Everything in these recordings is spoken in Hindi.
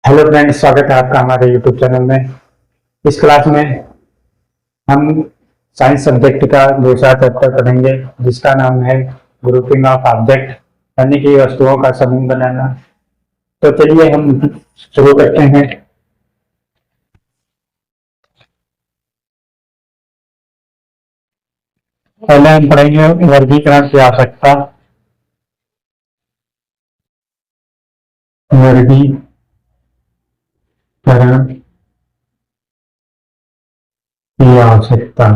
हेलो फ्रेंड्स, स्वागत है आपका हमारे यूट्यूब चैनल में। इस क्लास में हम साइंस सब्जेक्ट का दूसरा चैप्टर पढ़ेंगे जिसका नाम है ग्रुपिंग ऑफ ऑब्जेक्ट, यानी कि वस्तुओं का समूह बनाना। तो चलिए हम शुरू करते हैं। पहले हम पढ़ेंगे वर्गीकरण की आवश्यकता। वर्गीकरण की आवश्यकता।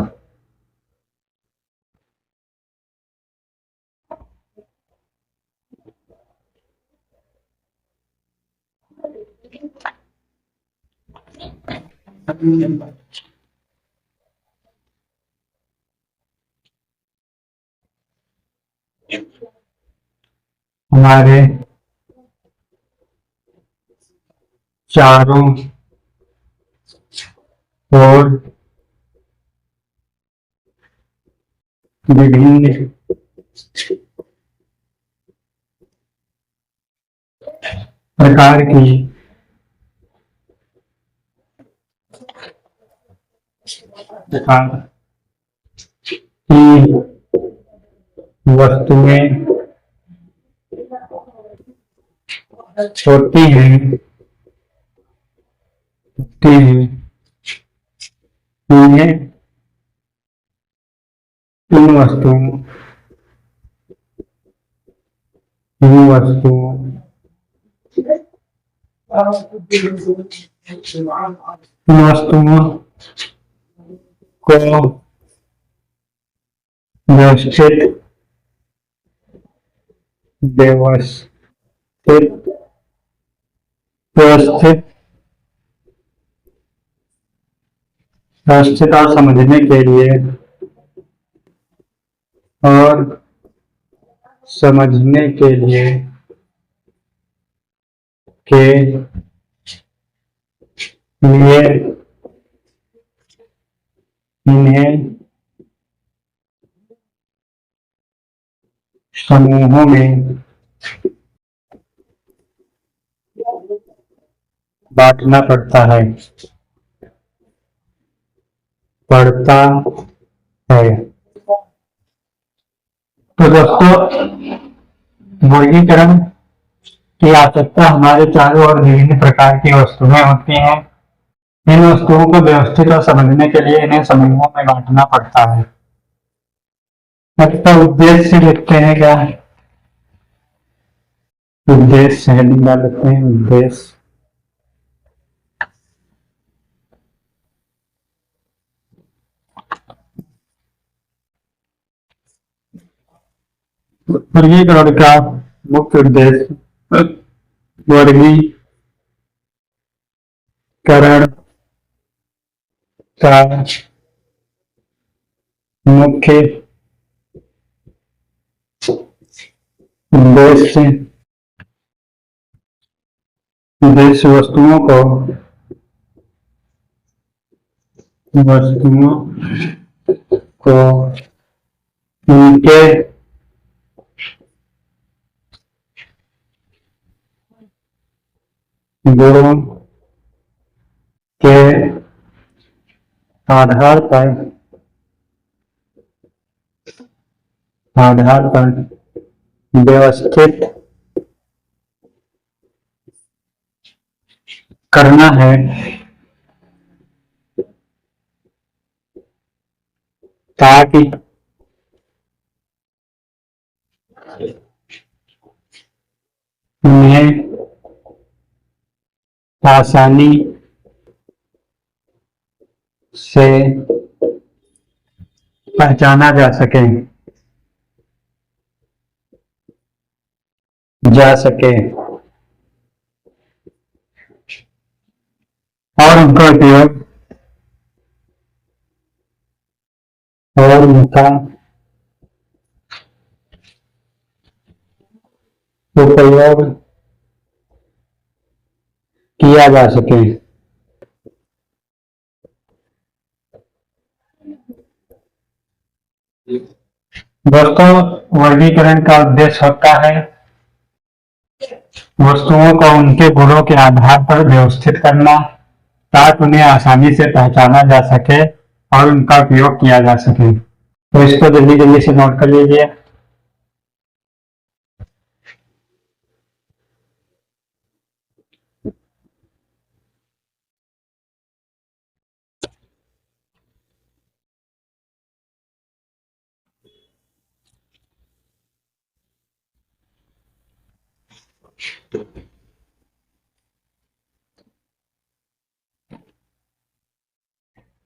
हमारे चारों ओर विभिन्न प्रकार की वस्तुएं होती हैं इन्हें इन वस्तुओं को व्यवस्थित व्यवस्थित व्यवस्थित व्यवस्थित और समझने के लिए और समझने के लिए के लिए इन्हें समूहों में बांटना पड़ता है। तो दोस्तों, वर्गीकरण की आवश्यकता हमारे चारों ओर विभिन्न प्रकार की वस्तुएं होती हैं। इन वस्तुओं को व्यवस्थित और समझने के लिए इन्हें समूहों में बांटना पड़ता है। मतलब उद्देश्य लिखते हैं क्या? उद्देश्य हेडिंग डाल लेते हैं। उद्देश्य वर्गीकरण का मुख्य उद्देश्य वर्गीकरण का मुख्य उद्देश्य वस्तुओं को उनके गुणों के आधार पर व्यवस्थित करना है, ताकि उन्हें आसानी से पहचाना जा सके और उनका उपयोग किया जा सके। दोस्तों, वर्गीकरण का उद्देश्य होता है वस्तुओं को उनके गुणों के आधार पर व्यवस्थित करना ताकि उन्हें आसानी से पहचाना जा सके और उनका उपयोग किया जा सके। तो इसको जल्दी जल्दी से नोट कर लीजिए।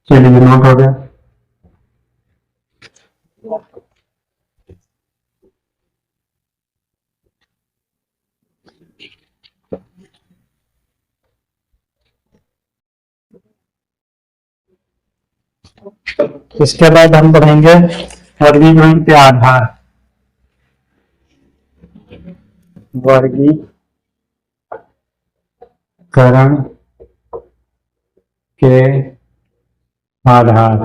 चलिए नोट हो गया। इसके बाद हम पढ़ेंगे वर्गीकरण के आधार। वर्गीकरण के आधार।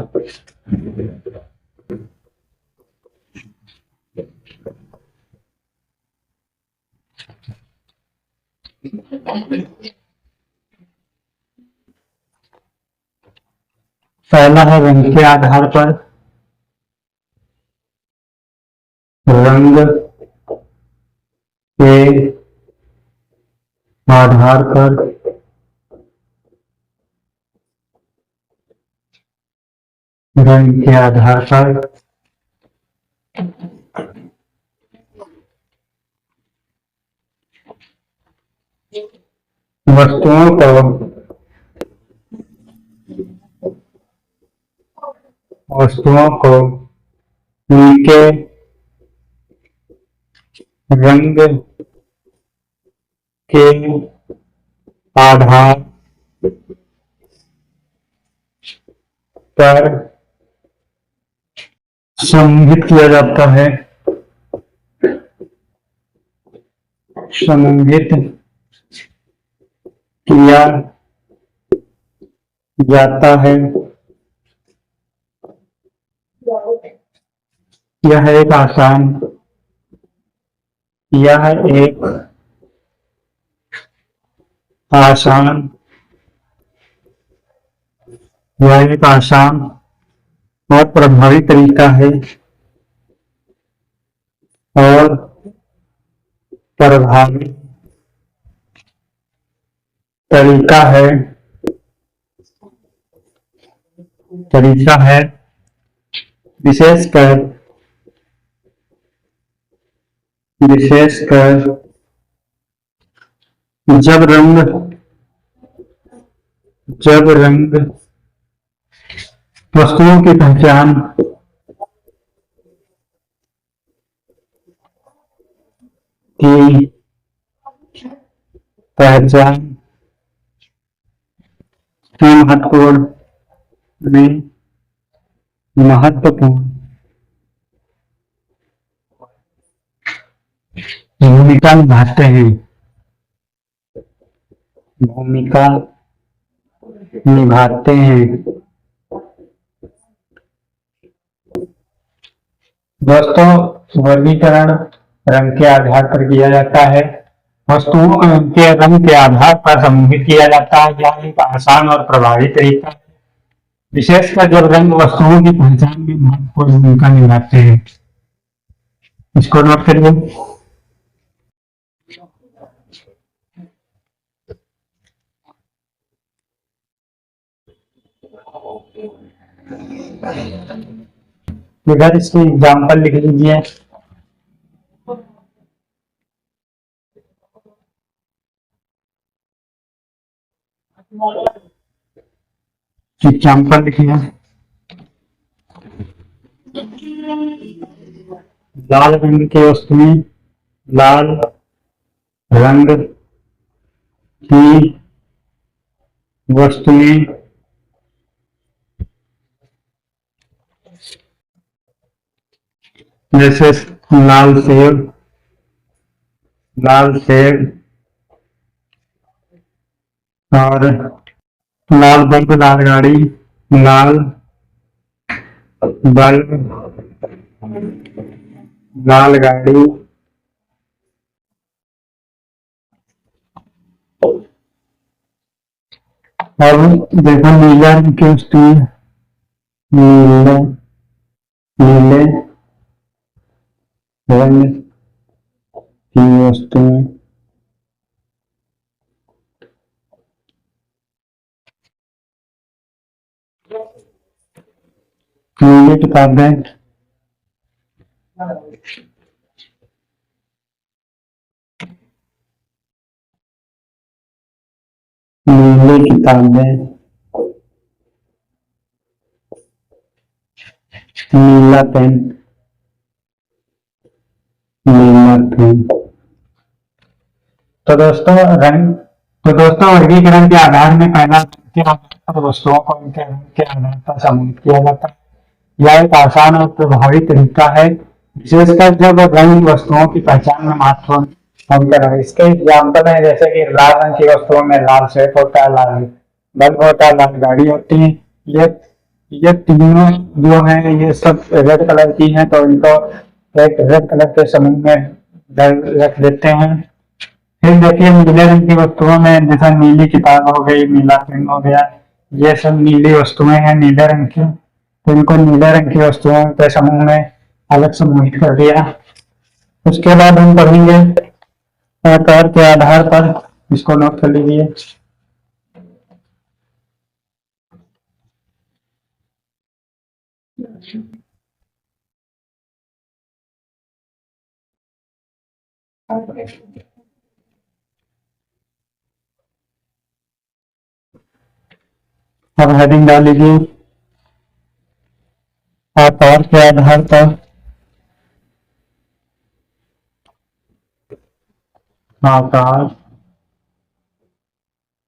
पहला है रंग के आधार पर। रंग के आधार पर रंग के आधार पर वस्तुओं को उनके रंग के आधार पर समूहित किया जाता है। समूहित किया जाता है। यह एक आसान और प्रभावी तरीका है। और प्रभावी तरीका है विशेषकर जब रंग वस्तुओं की पहचान महत्वपूर्ण भूमिका निभाते हैं। दोस्तों, वर्गीकरण रंग के आधार पर किया जाता है। वस्तुओं को उनके रंग के आधार पर समूहित किया जाता है। यह एक आसान और प्रभावी तरीका है, विशेषकर जब रंग वस्तुओं की पहचान में महत्वपूर्ण भूमिका निभाते हैं। इसको नोट करिए। इधर इसकी एग्जाम्पल लिख लीजिए। एग्जाम्पल लिखिए। लाल रंग की वस्तुएं, लाल रंग की वस्तुएं जैसे लाल सेब और लाल बल्ब, लाल गाड़ी, लाल बल्ब, लाल गाड़ी, अब देखो नीला रंग की वस्तुएं, नीले नीले रंग की वस्तुएं, नीली किताबें, नीली किताबें, नीला पेन, नीला पेन। तो दोस्तों रंग तो दोस्तों वर्गीकरण के आधार में पहला के आधार पर वस्तुओं को उनके रंग के आधार पर समूहित किया जाता है। यह एक आसान और प्रभावी तरीका है, विशेषकर जब रंग वस्तुओं की पहचान में महत्वपूर्ण भूमिका है। इसके एग्जाम्पल है जैसे कि लाल रंग की वस्तुओं में लाल सेब होता है, लाल बल्ब होता है, लाल गाड़ी होती है। ये तीनों जो है ये सब रेड कलर की हैं, तो इनको एक रेड कलर के समूह में रख देते हैं। फिर देखिए नीले रंग की वस्तुओं में जैसा नीली किताब हो गई, नीला पेन हो गया, ये सब नीली वस्तुएं हैं नीले रंग की, तो इनको नीले रंग की वस्तुओं के समूह में अलग समूहित कर दिया। उसके बाद हम पढ़ेंगे आकार के आधार पर, इसको नोट कर लीजिए। अब हेडिंग डाल लीजिए, आकार के आधार पर, आकार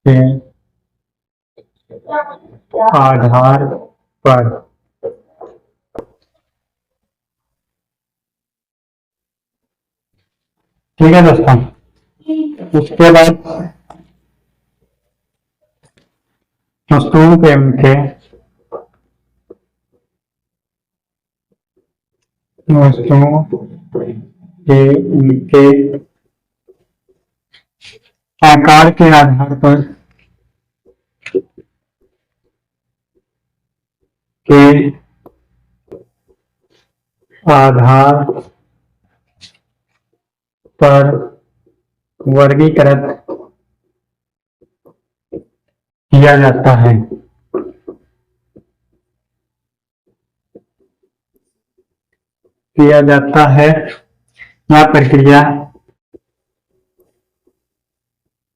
के आधार पर। ठीक है दोस्तों, उसके बाद वस्तुओं के उनके वस्तुओं के उनके आकार के आधार पर के आधार पर वर्गीकृत किया जाता है। यह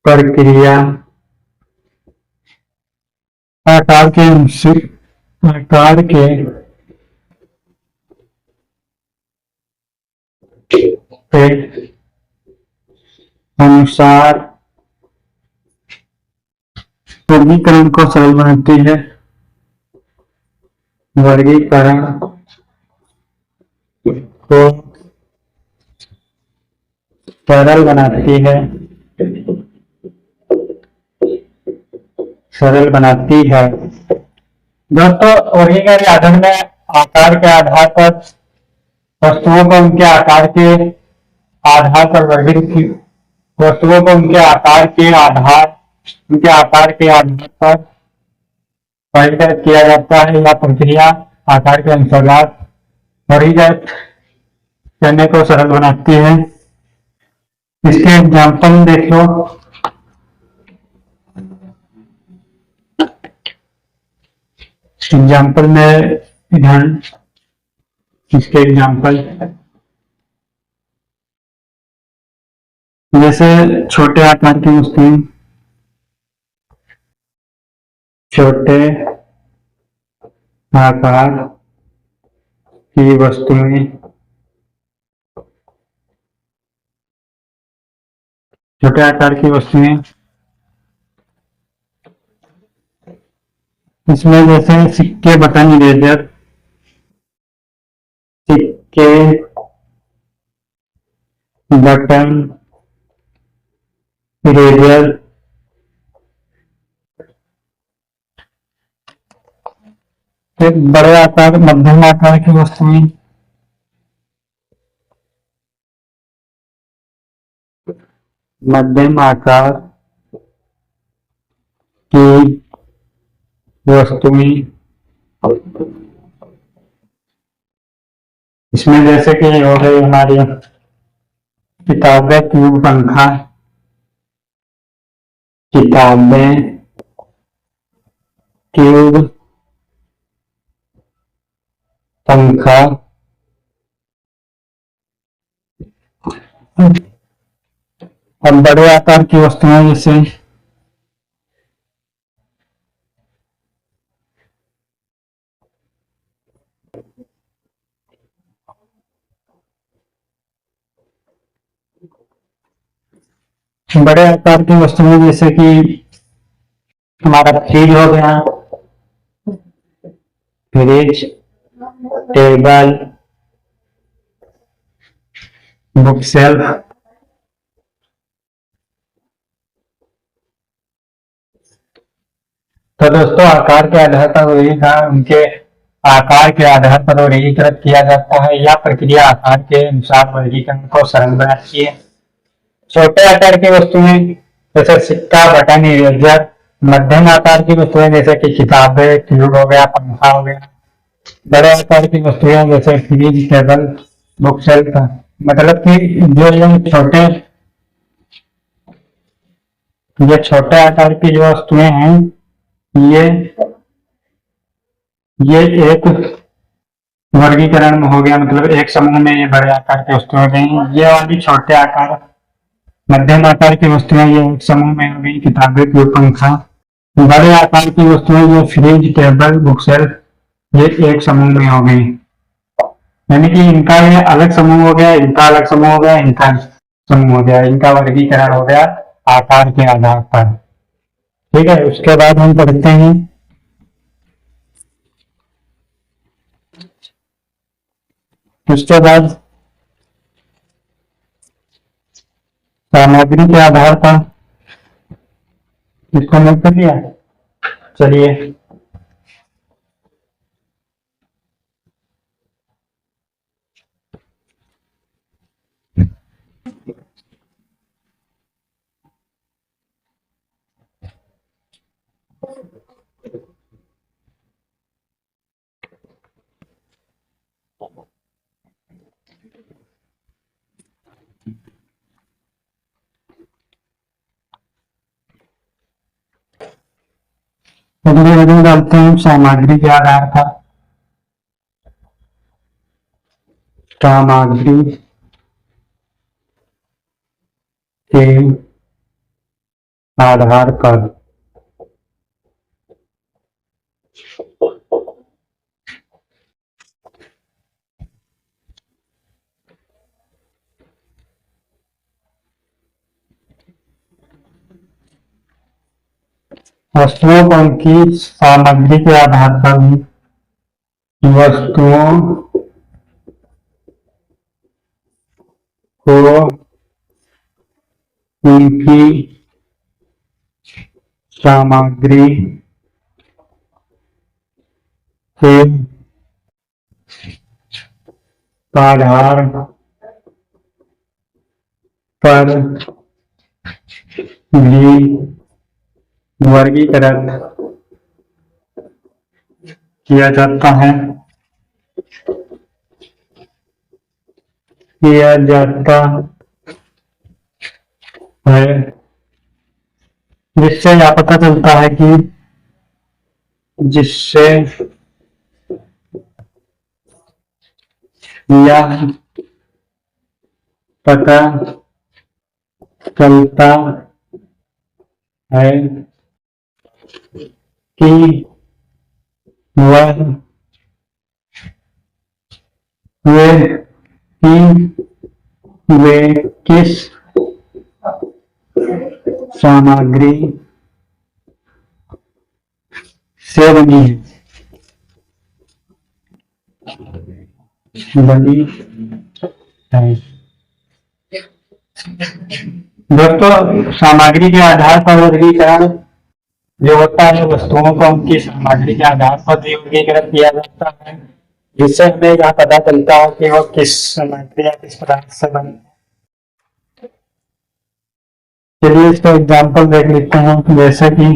प्रक्रिया आकार के अनुसार वर्गीकरण को सरल बनाती है। वर्गीकरण को सरल बनाती है, दोस्तों वर्गीकरण के आधार में आकार के आधार पर वस्तुओं को उनके आकार के आधार पर वस्तुओं को उनके आकार के आधार पर वर्गीकृत किया जाता है। यह प्रक्रिया आकार के अनुसार वर्गीकृत करने को सरल बनाती है। इसके एग्जाम्पल देख लो, एग्जाम्पल में ध्यान, इसके एग्जाम्पल जैसे छोटे आकार की वस्तुएं, छोटे आकार की वस्तुएं, छोटे आकार की वस्तुएं, इसमें जैसे सिक्के, बटन, इरेजर, सिक्के, बटन, इरेजर, एक बड़े आकार, मध्यम आकार की वस्तुएं, मध्यम आकार की वस्तुएं, इसमें जैसे कि हो गई हमारी किताबें, ट्यूब, पंखा, किताबें, ट्यूब, पंखा, और बड़े आकार की वस्तुएं जैसे बड़े आकार की वस्तुएं जैसे कि हमारा फ्रिज हो गया, फ्रिज, टेबल, बुक शेल्फ। तो दोस्तों आकार के आधार पर उनके आकार के आधार पर वर्गीकृत किया जाता है। यह प्रक्रिया आकार के अनुसार वर्गीकरण को सरल बनाती है। छोटे आकार की वस्तुएं जैसे सिक्का, बटन, इरेजर। मध्यम आकार की वस्तुएं जैसे कि किताबें, ट्यूब हो गया, पंखा हो गया। बड़े आकार की वस्तुएं जैसे फ्रिज, टेबल, बुक शेल्फ। मतलब कि जो ये छोटे आकार की जो वस्तुएं हैं, ये ये एक वर्गीकरण में हो गया, मतलब एक समूह में ये बड़े आकार की वस्तुएं हो गई। ये वाली छोटे आकार, मध्यम आकार की वस्तुएं ये एक समूह में हो गई, किताबें, ट्यूब, पंखा। बड़े आकार की वस्तुएं ये फ्रिज, टेबल, बुक शेल्फ, ये एक समूह में हो गई। यानी कि इनका ये अलग समूह हो गया, इनका अलग समूह हो गया, इनका समूह हो गया। इनका वर्गीकरण हो गया आकार के आधार पर। ठीक है, उसके बाद हम पढ़ते हैं उसके बाद सामग्री के आधार पर। इसको नोट कर लिया। चलिए अगले वजन डालते हैं सामग्री के आधार पर। सामग्री के आधार पर वस्तुओं को उनकी सामग्री के आधार पर वस्तुओं को उनकी सामग्री के आधार पर भी वर्गीकरण किया जाता है जिससे यह पता चलता है कि जिससे यह पता चलता है कि वह वे किस सामग्री से बनी है। दोस्तों सामग्री के आधार पर वर्गीकरण जो होता है, वस्तुओं को उनकी सामग्री के आधार पर भी वर्गीकरण किया जाता है, जिससे हमें यह पता चलता है कि वो किस सामग्री या किस पदार्थ से बनी है। चलिए इसका एग्जाम्पल देख लेते हैं। जैसे कि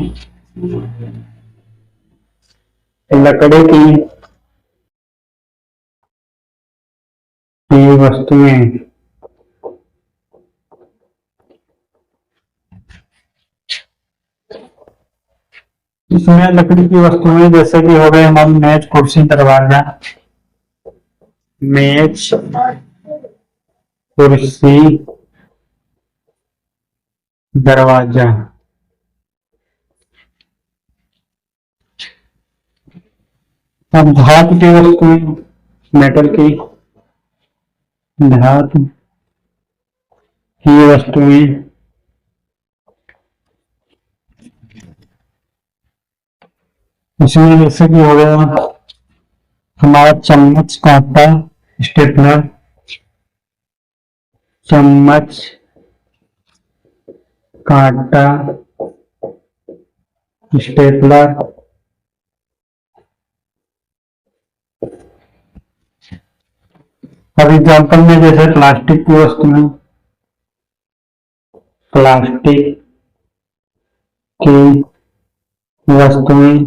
लकड़ी की वस्तुएं, इसमें लकड़ी की वस्तुएं जैसे कि हो गए हम मेज, कुर्सी, दरवाजा। मेज, कुर्सी, दरवाजा। अब धातु की वस्तुएं, मेटल की, धातु की वस्तुएं, इसमें जैसे कि हो गया हमारा चम्मच, कांटा, स्टेपलर। चम्मच, कांटा, स्टेपलर। फॉर एग्जाम्पल में जैसे प्लास्टिक की वस्तुएं, प्लास्टिक की वस्तुएं,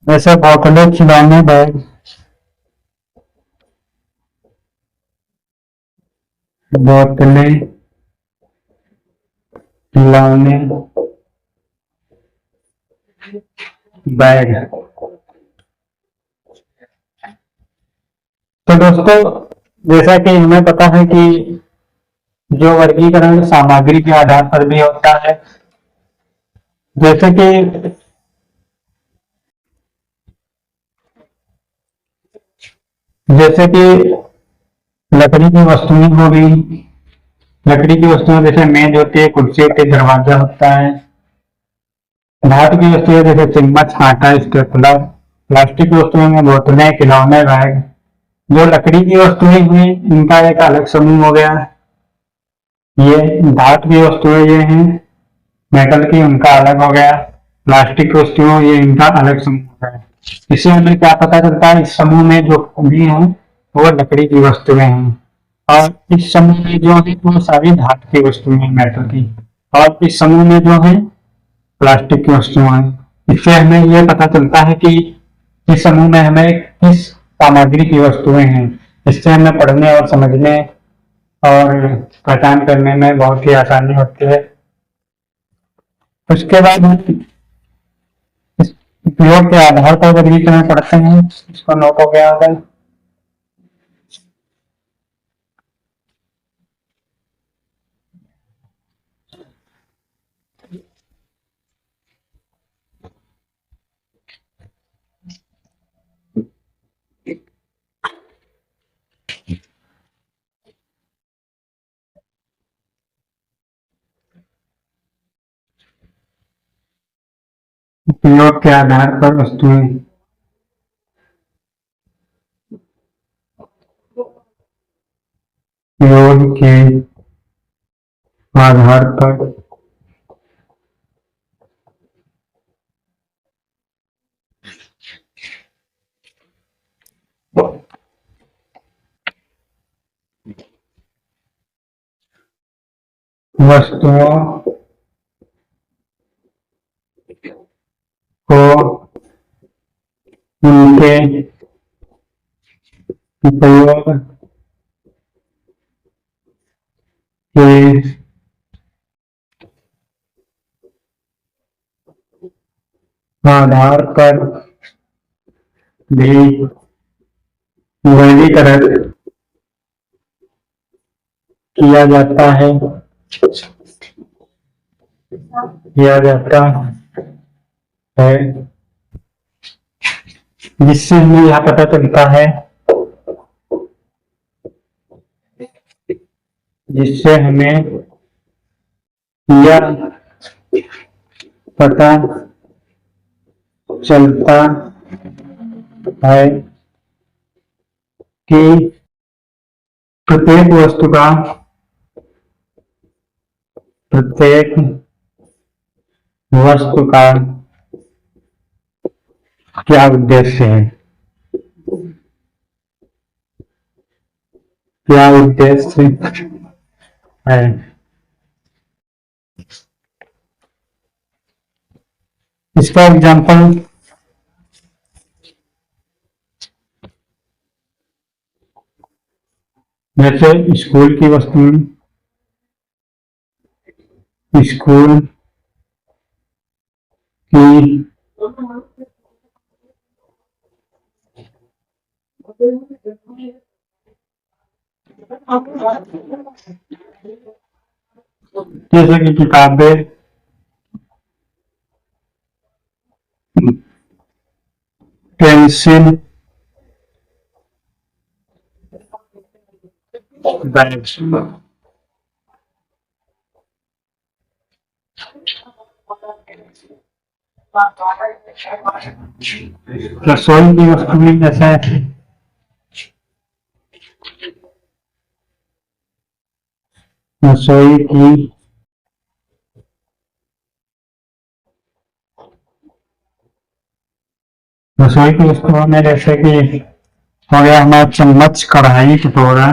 जैसे बोतलें, खिलौने, बैग। बोतलें, खिलौने, बैग। तो दोस्तों, जैसा कि हमें पता है कि जो वर्गीकरण सामग्री के आधार पर भी होता है, जैसे कि लकड़ी की वस्तुएं हो गई। लकड़ी की वस्तुएं जैसे मेज होती है, कुर्सी होती है, दरवाजा होता है। धातु की वस्तुएं जैसे चम्मच, कांटा, स्टेपलर। प्लास्टिक की वस्तुओं में बोतलें, खिलौने, बैग। जो लकड़ी की वस्तुएं हुई, इनका एक अलग समूह हो गया। ये धातु की वस्तुएं ये हैं, मेटल की, उनका अलग हो गया। प्लास्टिक की वस्तुएं ये इनका अलग समूह है। इससे हमें क्या पता चलता है, इस समूह में जो भी हैं वो लकड़ी की वस्तुएं हैं, और इस समूह में जो है वो सारी धातु की वस्तुएं हैं, मेटल की। और इस समूह में जो है प्लास्टिक की वस्तुएं हैं। इससे हमें यह पता चलता है कि इस समूह में हमें किस सामग्री की वस्तुएं हैं। इससे हमें पढ़ने और समझने और पहचान करने में बहुत ही आसानी होती है। उसके बाद इस उपयोग के आधार पर वर्गीकरण पढ़ते हैं। इसको नोट हो गया होगा। उपयोग के आधार पर वस्तुएं, उपयोग के आधार पर वस्तुओं को उनके उपयोग के आधार पर भी वर्गीकरण किया जाता है, जिससे हमें यह पता चलता है, जिससे हमें यह पता चलता है कि प्रत्येक वस्तु का, प्रत्येक वस्तु का क्या उद्देश्य है। क्या उद्देश्य है। इसका एग्जाम्पल जैसे स्कूल की वस्तुएं, स्कूल की जैसे कि किताबें, पेंसिल, बैग्स। रसोई की वस्तुएं जैसे रसोई की रसोई की वस्तुओं में जैसे कि हो गया हमारा चम्मच, कढ़ाई, कटोरा,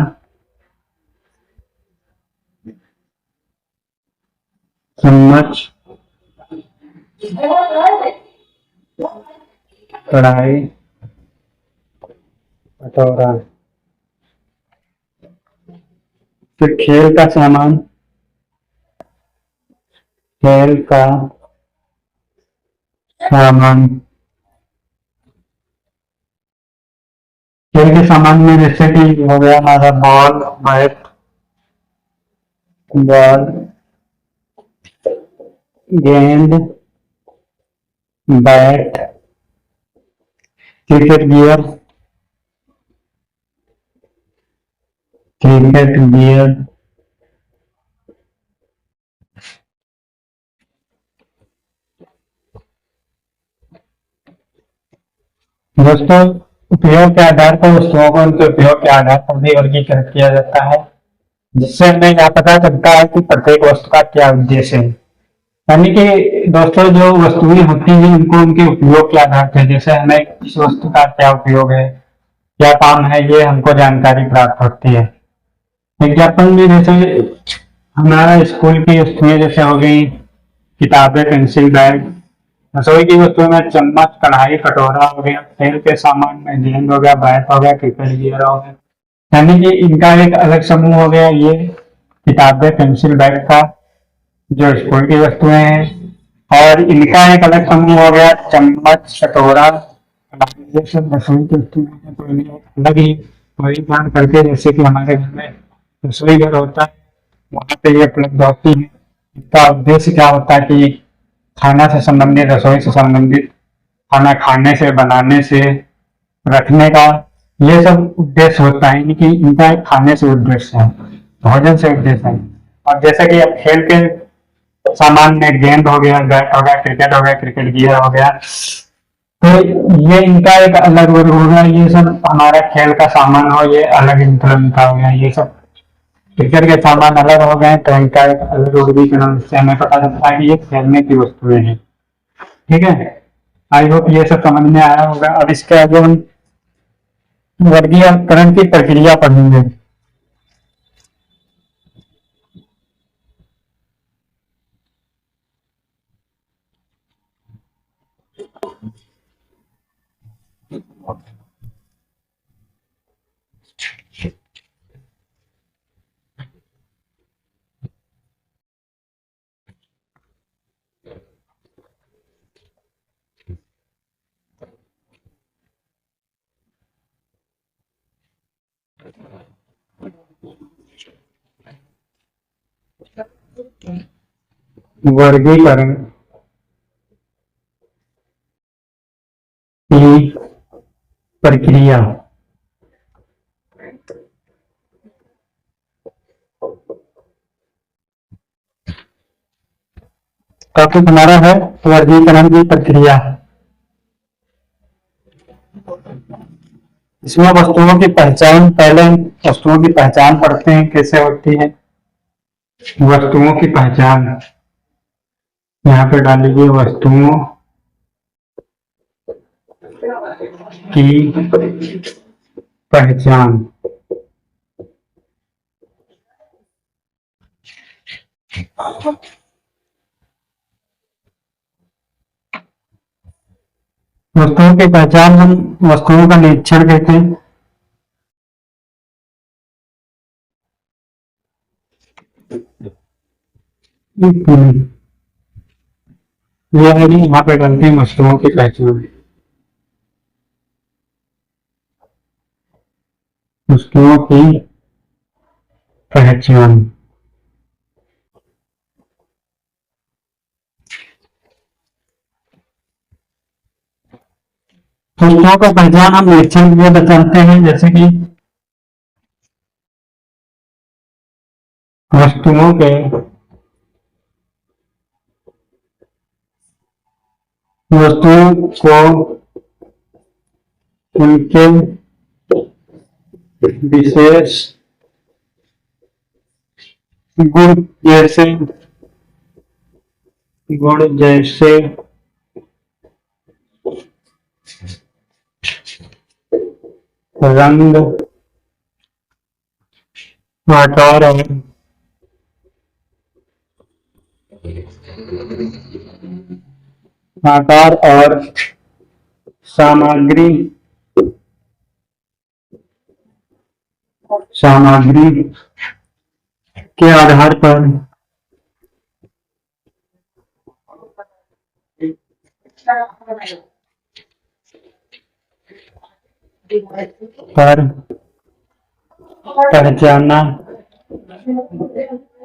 चम्मच, कढ़ाई, कटोरा। फिर खेल का सामान, खेल का सामान, खेल के सामान में जैसे कि हो गया हमारा बॉल, बैट, बॉल, गेंद, bat, cricket gear, cricket gear. दोस्तों, उपयोग के आधार पर वस्तुओं को उनके उपयोग के आधार पर भी वर्गीकृत किया जाता है, जिससे हमें यह पता चलता है कि प्रत्येक वस्तु का क्या उद्देश्य है। यानी कि दोस्तों, जो वस्तुएं होती हैं उनको उनके उपयोग के आधार पर, जैसे हमें इस वस्तु का क्या उपयोग है, क्या काम है, ये हमको जानकारी प्राप्त होती है। एग्जाम्पल में जैसे हमारा स्कूल की वस्तुएं जैसे हो गई किताबें, पेंसिल, बैग। रसोई की वस्तुओं में चम्मच, कढ़ाई, कटोरा हो गया। खेल के सामान में गेंद हो गया, बैट हो गया, क्रिकेट गियर हो गया। यानी कि इनका एक अलग समूह हो गया ये किताबें, पेंसिल, बैग का, जो स्कूल की वस्तुएं हैं। और इनका एक अलग समूह हो गया चम्मच, कटोरा, ये सब रसोई की वस्तुएं हैं। तो इन्हें अलग ही वर्गीकरण करके, जैसे कि हमारे घर में रसोई घर होता है वहां पे ये उपलब्ध होती है। इनका उद्देश्य क्या होता है कि खाना से संबंधित, रसोई से संबंधित, खाना खाने से, बनाने से, रखने का, ये सब उद्देश्य होता है। यानी कि इनका एक खाने से उद्देश्य है, भोजन से उद्देश्य है। और जैसे कि अब खेल के सामान में गेंद हो गया, बैट हो गया, क्रिकेट हो गया, क्रिकेट गियर हो गया, तो ये इनका एक अलग वर्ग हो गया। ये सब हमारा खेल का सामान हो, ये अलग इनका हो गया। ये सब क्रिकेट के सामान अलग हो गए, तो इनका एक अलग वर्गीकरण, इससे हमें पता चलता है कि ये खेलने की वस्तुएं हैं। ठीक है, आई होप ये सब समझ में आया होगा। अब इसके आगे हम वर्गीकरण की प्रक्रिया पढ़ेंगे। वर्गीकरण की प्रक्रिया। टॉपिक हमारा है वर्गीकरण की प्रक्रिया। इसमें वस्तुओं की पहचान, पहले वस्तुओं की पहचान पढ़ते हैं कैसे होती है। वस्तुओं की पहचान यहाँ पे डालिए, वस्तुओं की पहचान। वस्तुओं की पहचान हम वस्तुओं का निरीक्षण करते हैं। ये है नहीं, यहाँ पे करते हैं वस्तुओं की पहचान। वस्तुओं की पहचान। वस्तुओं का पहचान हम निरीक्षण में बताते हैं, जैसे कि वस्तुओं के वस्तुओं को उनके विशेष गुण जैसे रंग, आकार और सामग्री सामग्री के आधार पर पहचाना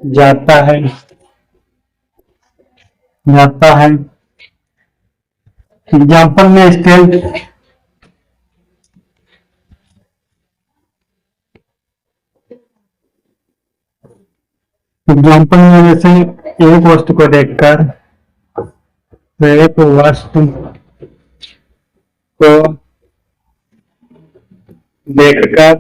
जाता है। एग्जाम्पल में स्केल, एग्जाम्पल में जैसे एक वस्तु को देखकर, एक वस्तु को देखकर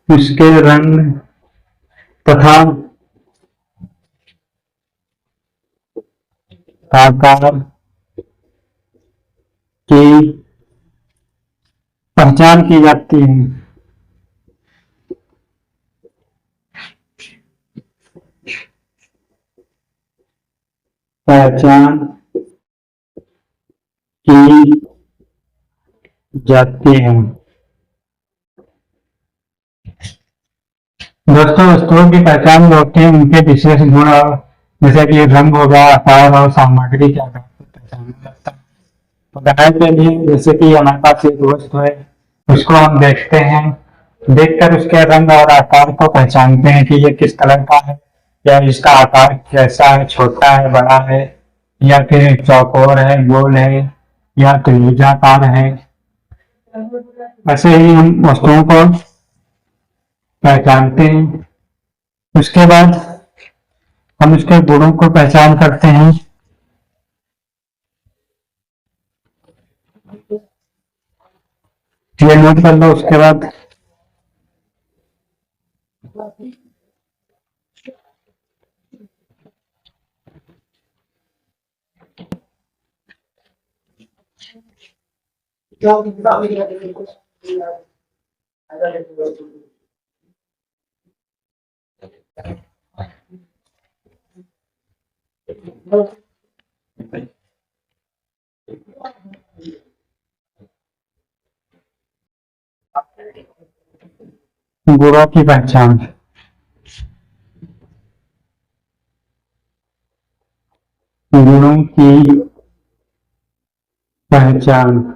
उसके रंग तथा आकार की पहचान की जाती है। पहचान की जाती है। दोस्तों, वस्तुओं की पहचान होती है उनके विशेष गुण, जैसे कि रंग हो गया, आकार और सामग्री के आधार पर पहचाना जाता है। उदाहरण के लिए, जैसे कि हमारे पास एक वस्तु है, उसको हम देखते हैं, देखकर उसके रंग और आकार को पहचानते हैं कि ये किस कलर का है, या इसका आकार कैसा है, छोटा है, बड़ा है, या फिर चौकोर है, गोल है, या त्रिभुजाकार है। ऐसे ही हम वस्तुओं को पहचानते हैं। उसके बाद हम उसके गुणों को पहचान करते हैं। ये नोट कर लो। उसके बाद गुणों की पहचान। गुणों की पहचान।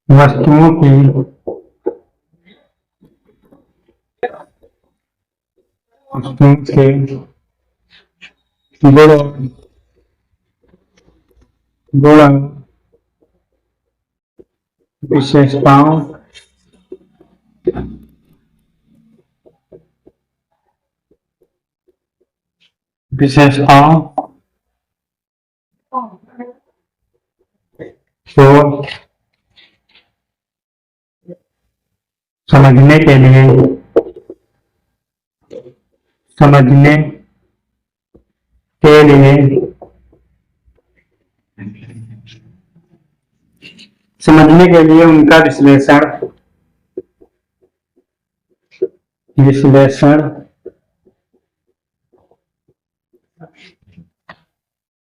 वस्तुओं की गुण विशेषताओं को समझने के लिए समझने के लिए उनका विश्लेषण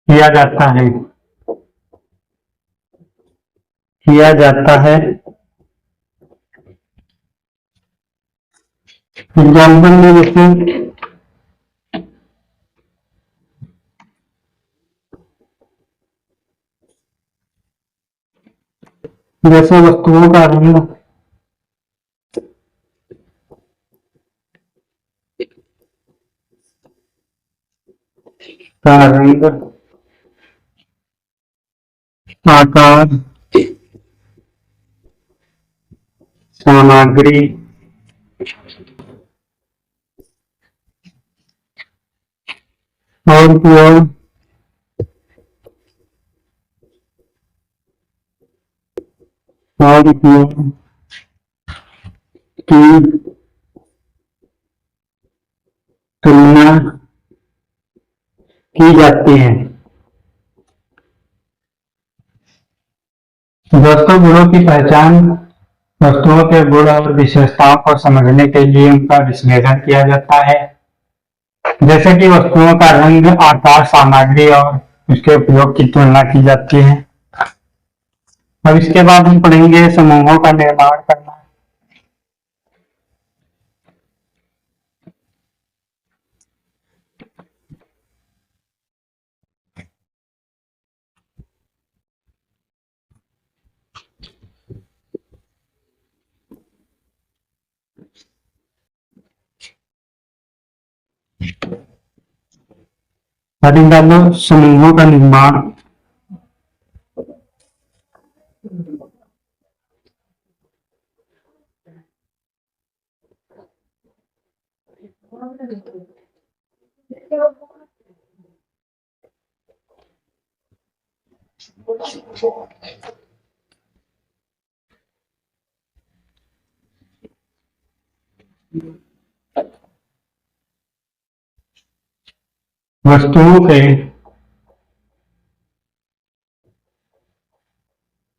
किया जाता है एग्जाम्पल में जैसे वस्तुओं का रंग, आकार, सामग्री, और उपयोग की तुलना की जाती है। दोस्तों, गुणों की पहचान वस्तुओं के गुण और विशेषताओं को समझने के लिए उनका विश्लेषण किया जाता है, जैसे कि वस्तुओं का रंग, आकार, सामग्री और उसके उपयोग की तुलना की जाती है। अब इसके बाद हम पढ़ेंगे समूहों का निर्माण करना। समूहों का निर्माण।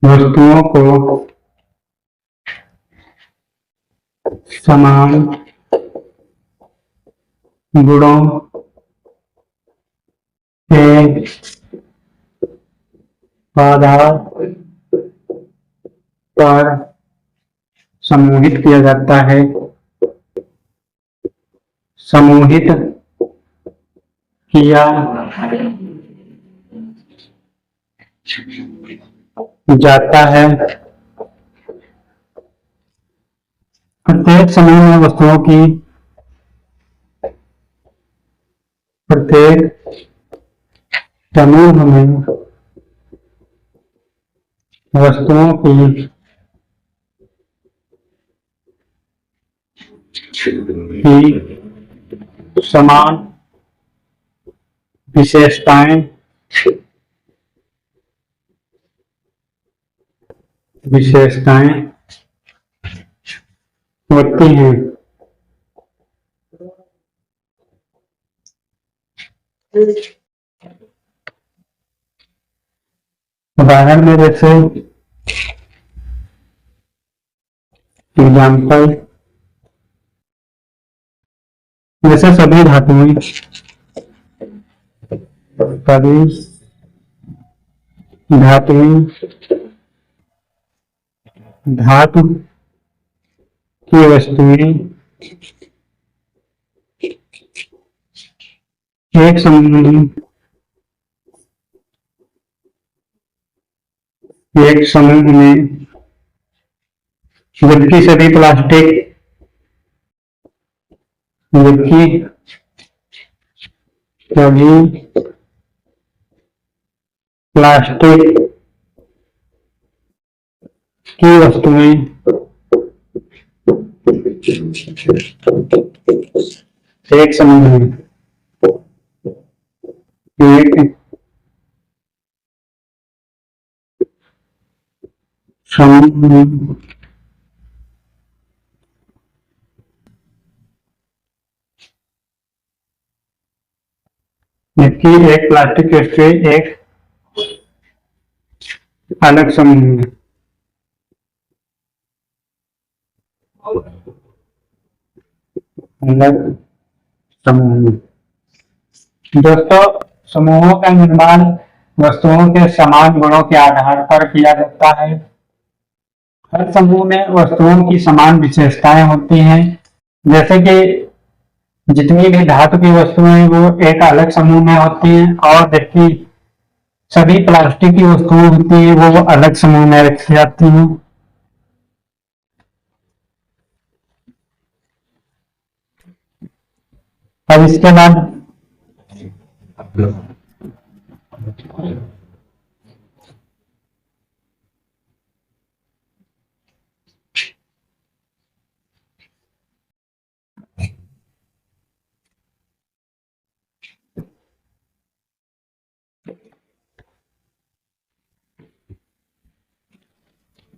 वस्तुओं को समान गुणों के आधार पर समूहित किया जाता है। समूहित किया जाता है। प्रत्येक समूह में वस्तुओं की समान विशेषताएं होती हैं। उदाहरण में जैसे एग्जाम्पल, जैसे सभी धातुएं धातु की वस्तुएं एक समूह में, जबकि सभी प्लास्टिक की वस्तुएं एक समूह में, एक समूह में जबकि एक प्लास्टिक की वस्तु एक अलग समूह है। अलग समूह। दोस्तों, समूहों का निर्माण वस्तुओं के समान गुणों के आधार पर किया जाता है। हर समूह में वस्तुओं की समान विशेषताएं होती हैं। जैसे कि जितनी भी धातु की वस्तुएं हैं वो एक अलग समूह में होती हैं, और जबकि सभी प्लास्टिक की वस्तुएं होती हैं वो अलग समूह में रखी जाती हैं। अब इसके बाद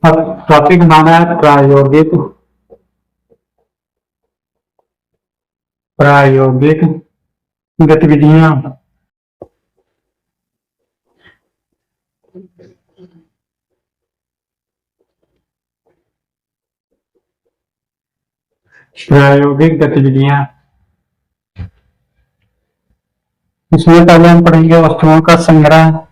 अब टॉपिक हमारा है प्रायोगिक गतिविधियां। प्रायोगिक गतिविधियां, इसमें पहले हम पढ़ेंगे वस्तुओं का संग्रह।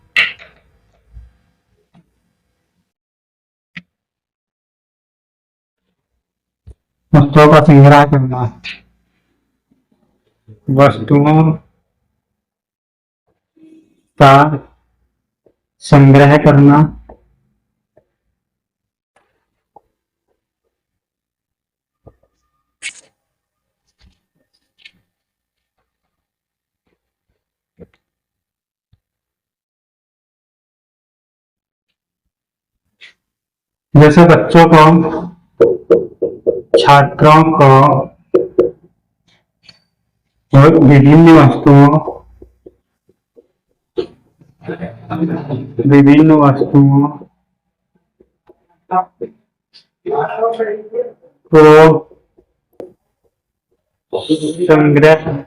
वस्तुओं का संग्रह करना, वस्तुओं का संग्रह करना। जैसे बच्चों को, छात्रों को विभिन्न वस्तुओं को संग्रह करने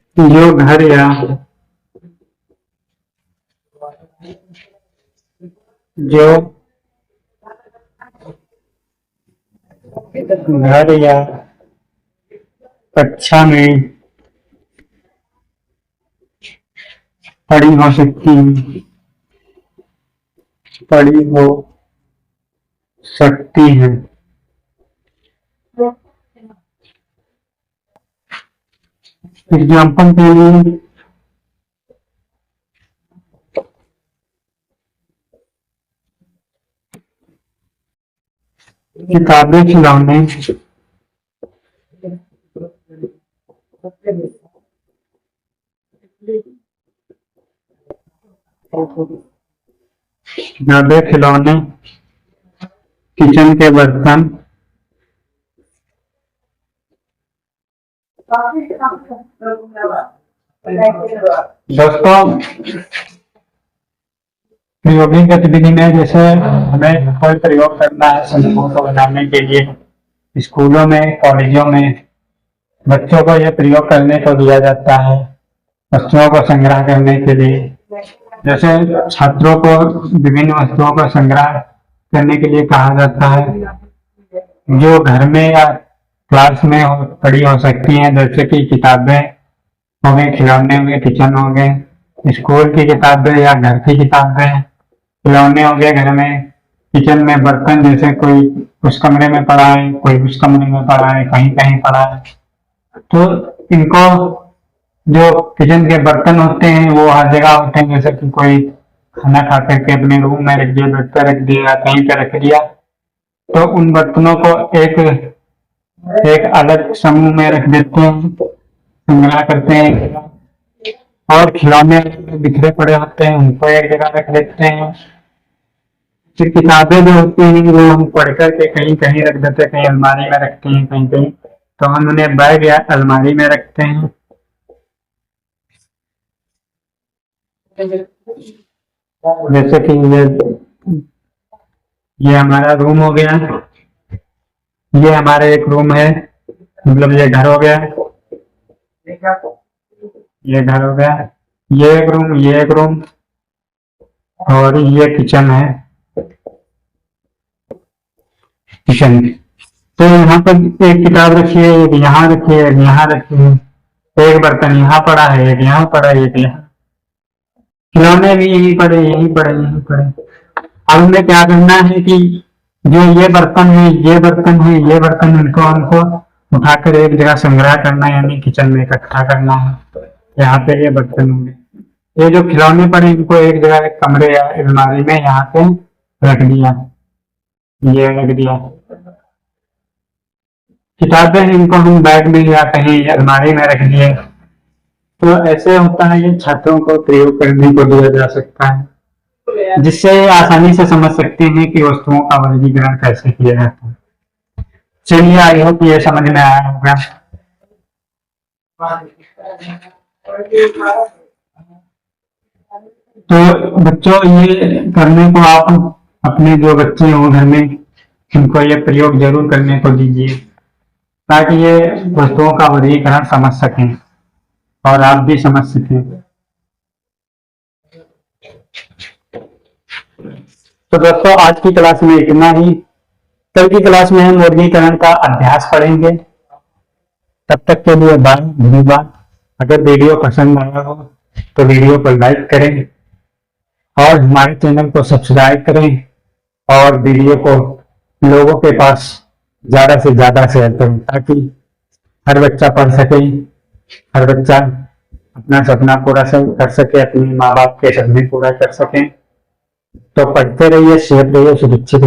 के लिए कहा जाता है। जो घर या कक्षा में पड़ी हो सकती है। एग्जाम्पल के लिए किताबें, खिलौने, किचन के बर्तन, दोस्तों प्रायोगिक गतिविधि में जैसे हमें कोई प्रयोग करना है समूहों को बनाने के लिए, स्कूलों में, कॉलेजों में बच्चों को यह प्रयोग करने को दिया जाता है वस्तुओं को संग्रह करने के लिए। जैसे छात्रों को विभिन्न वस्तुओं का संग्रह करने के लिए कहा जाता है, जो घर में या क्लास में पड़ी हो सकती हैं, जैसे कि किताबें हो गई, खिलौने हो गए, किचन हो गए, स्कूल की किताबें या घर की किताबें, खिलौने हो गए घर में, किचन में बर्तन, जैसे कोई उस कमरे में पड़ा है, कोई उस कमरे में पड़ा है, कहीं कहीं पड़ा है, तो इनको जो किचन के बर्तन होते हैं वो हर जगह होते हैं। जैसे कि कोई खाना खा करके अपने रूम में रख दिया, बेड पर रख दिया, कहीं पर रख दिया, तो उन बर्तनों को एक अलग समूह में रख देते हैं, संग्रह करते हैं। और खिलौने बिखरे पड़े होते हैं उनको एक जगह रख लेते हैं। फिर किताबें जो होती हैं वो हम पढ़ करके कहीं कहीं रख देते हैं, कहीं अलमारी में रखते हैं, कहीं कहीं तो हम उन्हें बैग या अलमारी में रखते हैं। जैसे कि ये हमारा रूम हो गया, ये हमारा एक रूम है, मतलब ये घर हो गया, ये घर हो गया, ये एक रूम, ये एक रूम, और ये किचन है, किचन। तो यहाँ पर एक किताब रखी है, एक यहाँ रखी है, एक यहाँ रखी है, एक बर्तन यहाँ पड़ा है, एक यहाँ पड़ा है, एक यहाँ, खिलौने भी यहीं पड़े, यहीं पड़े, यहीं पड़े। अब हमें क्या करना है कि जो ये बर्तन है, ये बर्तन है, ये बर्तन, इनको हमको उठाकर एक जगह संग्रह करना है, यानी किचन में इकट्ठा करना है। यहाँ पे ये बर्तन होंगे, ये जो खिलौने पड़े इनको एक जगह, एक कमरे या अलमारी में यहाँ पे रख दिया, ये रख दिया। किताबें इनको हम बैग में या कहीं अलमारी में रख दिए। तो ऐसे होता है, ये छात्रों को प्रयोग करने को दिया जा सकता है, जिससे आसानी से समझ सकते हैं कि वस्तुओं का वर्गीकरण कैसे किया जाता है। चलिए, आई होप ये समझ में आया होगा। तो बच्चों, ये करने को आप अपने जो बच्चे हो घर में, उनको ये प्रयोग जरूर करने को दीजिए, ताकि ये वस्तुओं का वर्गीकरण समझ सकें और आप भी समझ सकें। तो दोस्तों, आज की क्लास में इतना ही। कल की क्लास में हम वर्गीकरण का अभ्यास पढ़ेंगे। तब तक के लिए बाय, धन्यवाद। अगर वीडियो पसंद आया हो तो वीडियो को लाइक करें और हमारे चैनल को सब्सक्राइब करें, और वीडियो को लोगों के पास ज्यादा से ज्यादा शेयर करें, ताकि हर बच्चा पढ़ सके, हर बच्चा अपना सपना पूरा कर सके, अपने माँ बाप के सपने पूरा कर सके। तो पढ़ते रहिए, सेफ रहिए, सुरक्षित रहिए।